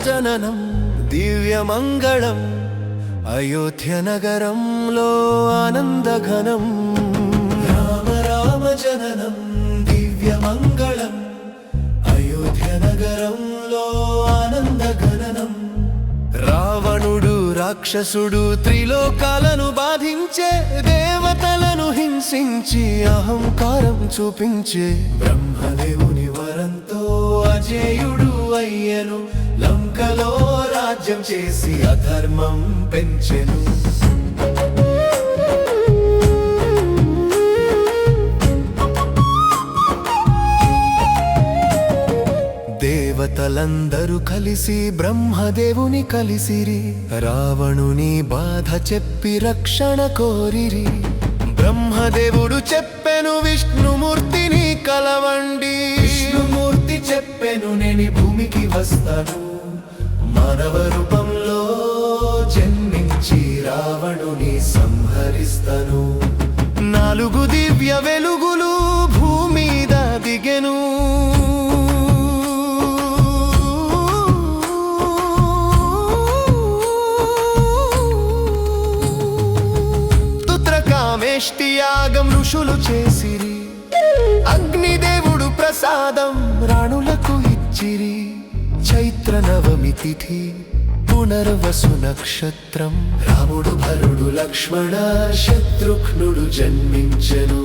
జననం దివ్యమంగళం అయోధ్య నగరంలో ఆనందఘనం రామ రామ జననం దివ్యమంగళం అయోధ్య నగరంలో ఆనందఘనం రావణుడు రాక్షసుడు త్రిలోకాలను బాధించే దేవతలను హింసించి అహంకారం చూపించే బ్రహ్మదేవుని వరంతో అజేయుడు అయ్యను లంకలో రాజ్యం చేసి అధర్మం పెంచెను దేవతలందరూ కలిసి బ్రహ్మదేవుని కలిసిరి రావణుని బాధ చెప్పి రక్షణ కోరిరి బ్రహ్మదేవుడు చెప్పెను విష్ణుమూర్తిని కలవండి విష్ణుమూర్తి చెప్పెను నేను భూమికి వస్తాను మానవ రూపంలో జన్మించి రావణుని సంహరిస్తాను 4 దివ్య వెలుగులు భూమి మీద దిగెను యాగం ఋషులు చేసిరి అగ్నిదేవుడు ప్రసాదం రాణులకు ఇచ్చిరి చైత్ర నవమి తిథి పునర్వసు నక్షత్రం రాముడు భరుడు లక్ష్మణ శత్రుఘ్నుడు జన్మించెను